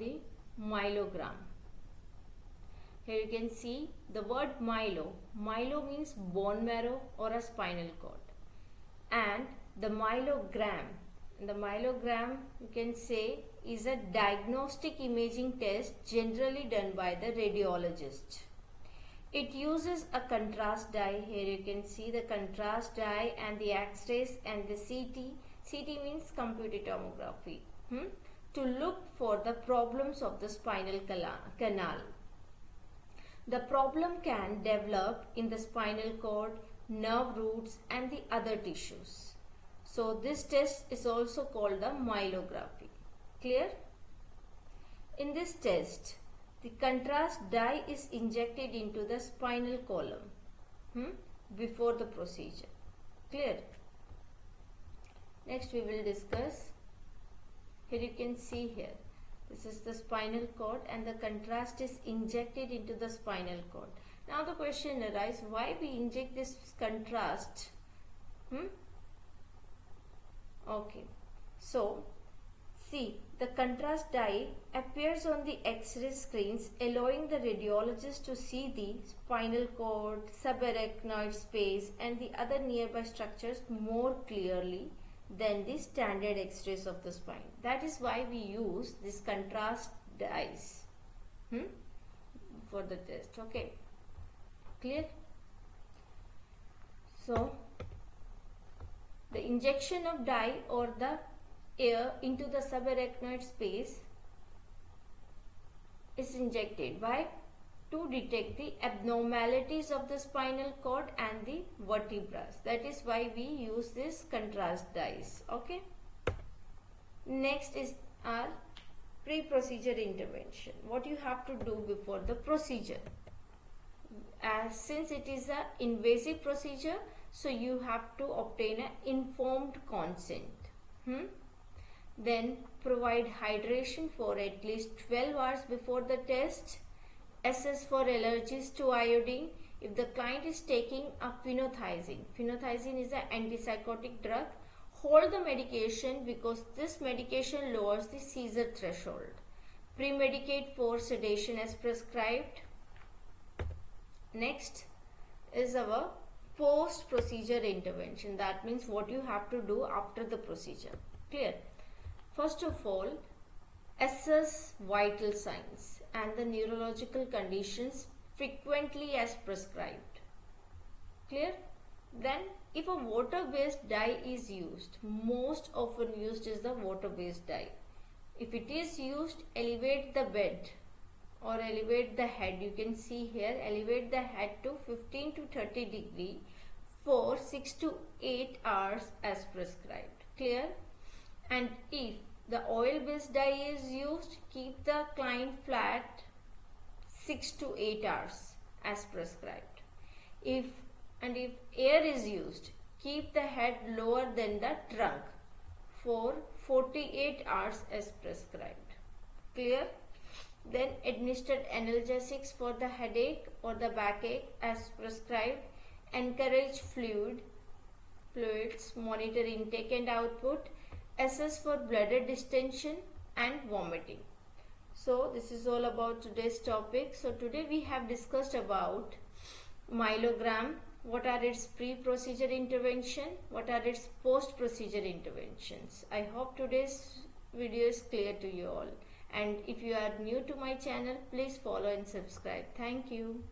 the myelogram. Here you can see the word myelo. Myelo means bone marrow or a spinal cord. And the myelogram. The myelogram, you can say, is a diagnostic imaging test generally done by the radiologist. It uses a contrast dye. Here you can see the contrast dye and the X-rays and the CT. CT means computed tomography. To look for the problems of the spinal canal. The problem can develop in the spinal cord, nerve roots and the other tissues. So this test is also called the myelography. Clear? In this test, the contrast dye is injected into the spinal column before the procedure. Clear? Next we will discuss. Here you can see here. This is the spinal cord and the contrast is injected into the spinal cord. Now the question arises, why we inject this contrast? Okay. So, see, the contrast dye appears on the X-ray screens, allowing the radiologist to see the spinal cord, subarachnoid space and the other nearby structures more clearly than the standard X-rays of the spine. That is why we use this contrast dyes for the test. Okay, clear? So, the injection of dye or the air into the subarachnoid space is injected. Why? To detect the abnormalities of the spinal cord and the vertebrae. That is why we use this contrast dyes. Okay. Next is our pre-procedure intervention. What you have to do before the procedure. Since it is an invasive procedure, so you have to obtain an informed consent. Then provide hydration for at least 12 hours before the test. Assess for allergies to iodine. If the client is taking a phenothiazine, phenothiazine is an antipsychotic drug, hold the medication because this medication lowers the seizure threshold. Premedicate for sedation as prescribed. Next is our post-procedure intervention. That means what you have to do after the procedure. Clear? First of all, assess vital signs and the neurological conditions frequently as prescribed. Clear? Then if a water-based dye is used, most often used is the water-based dye. If it is used, elevate the bed or elevate the head. You can see here, elevate the head to 15 to 30 degree for 6 to 8 hours as prescribed. Clear? And if the oil-based dye is used, keep the client flat 6 to 8 hours as prescribed. If air is used, keep the head lower than the trunk for 48 hours as prescribed. Clear? Then administer analgesics for the headache or the backache as prescribed. Encourage fluids, monitor intake and output. Assess for bladder distension and vomiting. So this is all about today's topic. So today we have discussed about myelogram, what are its pre-procedure intervention, what are its post-procedure interventions. I hope today's video is clear to you all. And if you are new to my channel, please follow and subscribe. Thank you.